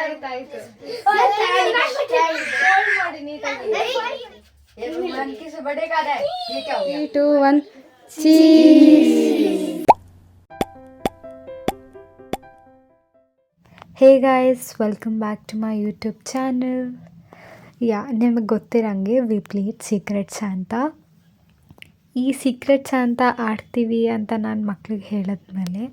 3, 2, 1 cheese. Hey guys, welcome back to my YouTube channel. ನಿಮಗೆ ಗೊತ್ತಿರಂಗೆ we played secret Santa. ಈ secret Santa ಆಡ್ತೀವಿ ಅಂತ ನಾನು ಮಕ್ಳಿಗೆ ಹೇಳಿದ್ಮೇಲೆ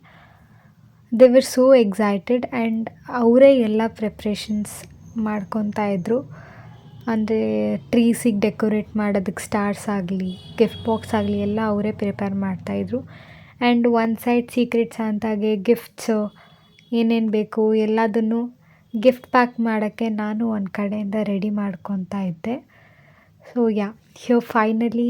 they were so excited and ಅವರೇ ಎಲ್ಲ ಪ್ರಿಪ್ರೇಷನ್ಸ್ ಮಾಡ್ಕೊತಾ ಇದ್ದರು. ಅಂದರೆ ಟ್ರೀಸಿಗೆ ಡೆಕೋರೇಟ್ ಮಾಡೋದಕ್ಕೆ ಸ್ಟಾರ್ಸ್ ಆಗಲಿ, ಗಿಫ್ಟ್ ಬಾಕ್ಸ್ ಆಗಲಿ ಎಲ್ಲ ಅವರೇ ಪ್ರಿಪೇರ್ ಮಾಡ್ತಾಯಿದ್ರು. ಆ್ಯಂಡ್ ಒಂದು ಸೈಡ್ ಸೀಕ್ರೆಟ್ ಸಾಂತಾಗೆ ಗಿಫ್ಟ್ಸು ಏನೇನು ಬೇಕು ಎಲ್ಲದನ್ನು ಗಿಫ್ಟ್ ಪ್ಯಾಕ್ ಮಾಡೋಕ್ಕೆ ನಾನು ಒಂದು ಕಡೆಯಿಂದ ರೆಡಿ ಮಾಡ್ಕೊತಾ ಇದ್ದೆ. ಸೊ ಫೈನಲಿ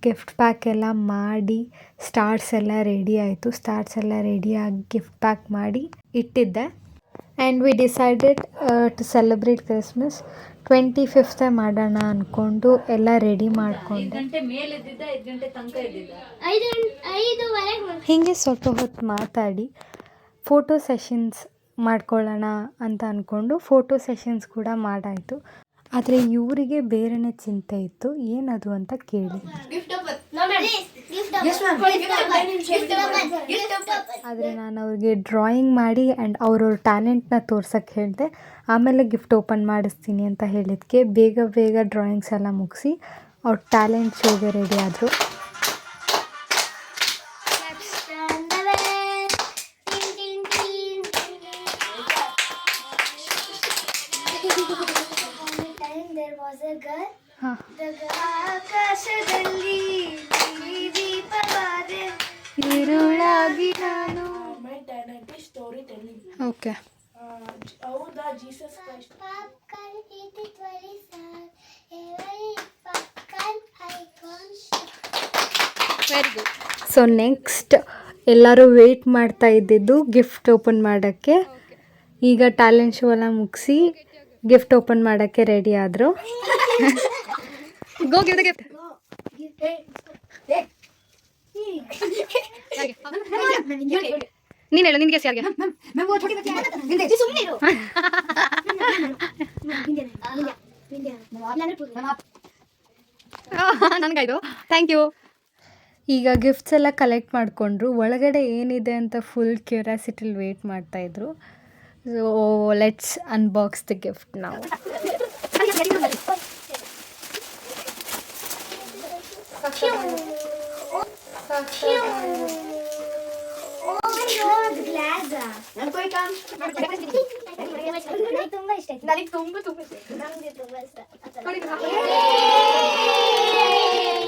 ಗಿಫ್ಟ್ ಪ್ಯಾಕ್ ಎಲ್ಲ ಮಾಡಿ ಸ್ಟಾರ್ಸ್ ಎಲ್ಲ ರೆಡಿ ಆಯಿತು. ಸ್ಟಾರ್ಸ್ ಎಲ್ಲ ರೆಡಿಯಾಗಿ ಗಿಫ್ಟ್ ಪ್ಯಾಕ್ ಮಾಡಿ ಇಟ್ಟಿದ್ದೆ. And we decided to celebrate Christmas 25th ಮಾಡೋಣ ಅಂದ್ಕೊಂಡು ಎಲ್ಲ ರೆಡಿ ಮಾಡಿಕೊಂಡೆ. ಹೀಗೆ ಸ್ವಲ್ಪ ಹೊತ್ತು ಮಾತಾಡಿ ಫೋಟೋ ಸೆಷನ್ಸ್ ಮಾಡ್ಕೊಳ್ಳೋಣ ಅಂತ ಅಂದ್ಕೊಂಡು ಫೋಟೋ ಸೆಷನ್ಸ್ ಕೂಡ ಮಾಡಾಯಿತು. ಆದರೆ ಇವರಿಗೆ ಬೇರೆಯೇ ಚಿಂತೆ ಇತ್ತು, ಏನದು ಅಂತ ಕೇಳಿ. ಆದರೆ ನಾನು ಅವ್ರಿಗೆ ಡ್ರಾಯಿಂಗ್ ಮಾಡಿ ಆ್ಯಂಡ್ ಅವ್ರವ್ರ ಟ್ಯಾಲೆಂಟ್ನ ತೋರ್ಸೋಕ್ಕೆ ಹೇಳಿದೆ. ಆಮೇಲೆ ಗಿಫ್ಟ್ ಓಪನ್ ಮಾಡಿಸ್ತೀನಿ ಅಂತ ಹೇಳಿದ್ದಕ್ಕೆ ಬೇಗ ಡ್ರಾಯಿಂಗ್ಸ್ ಎಲ್ಲ ಮುಗಿಸಿ ಅವ್ರ ಟ್ಯಾಲೆಂಟ್ ಶೋಗೆ ರೆಡಿ ಆದರು. Okay, very good. So next ಎಲ್ಲರೂ ವೇಟ್ ಮಾಡ್ತಾ ಇದ್ದಿದ್ದು ಗಿಫ್ಟ್ ಓಪನ್ ಮಾಡೋಕ್ಕೆ. ಈಗ ಟ್ಯಾಲೆಂಟ್ ಶೋ ಎಲ್ಲ ಮುಗಿಸಿ ಗಿಫ್ಟ್ ಓಪನ್ ಮಾಡೋಕ್ಕೆ ರೆಡಿ ಆದರು. ಗೋ ಗಿವ್ ದ ಗಿಫ್ಟ್. ನೀನು ಹೇಳು, ನಿನ್ಗೆ ಯಾರಿಗೆ? ನನಗಾಯ್ತು, ಥ್ಯಾಂಕ್ ಯು. ಈಗ ಗಿಫ್ಟ್ಸ್ ಎಲ್ಲ ಕಲೆಕ್ಟ್ ಮಾಡಿಕೊಂಡ್ರು. ಒಳಗಡೆ ಏನಿದೆ ಅಂತ ಫುಲ್ ಕ್ಯೂರಿಯಾಸಿಟಿಲಿ ವೇಟ್ ಮಾಡ್ತಾಯಿದ್ರು. So let's unbox the gift ನಾವು.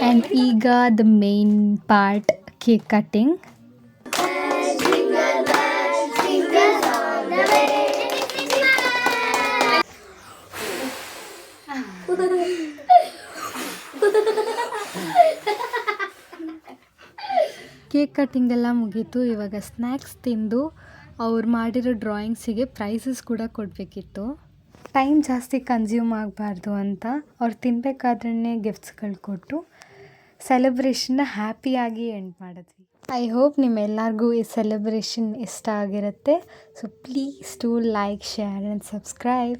And ಈಗ the main part, cake cutting. Cake cutting ಎಲ್ಲ ಮುಗೀತು. ಇವಾಗ ಸ್ನ್ಯಾಕ್ಸ್ ತಿಂದು ಅವ್ರು ಮಾಡಿರೋ ಡ್ರಾಯಿಂಗ್ಸಿಗೆ ಪ್ರೈಸಸ್ ಕೂಡ ಕೊಡಬೇಕಿತ್ತು. ಟೈಮ್ ಜಾಸ್ತಿ ಕನ್ಸ್ಯೂಮ್ ಆಗಬಾರ್ದು ಅಂತ ಅವ್ರು ತಿನ್ನಬೇಕಾದ್ರೇ ಗಿಫ್ಟ್ಸ್ಗಳು ಕೊಟ್ಟು ಸೆಲೆಬ್ರೇಷನ್ನ ಹ್ಯಾಪಿಯಾಗಿ ಎಂಡ್ ಮಾಡಿದ್ವಿ. ಐ ಹೋಪ್ ನಿಮ್ಮೆಲ್ಲರಿಗೂ ಈ ಸೆಲೆಬ್ರೇಷನ್ ಇಷ್ಟ ಆಗಿರುತ್ತೆ. So please to like, share and subscribe.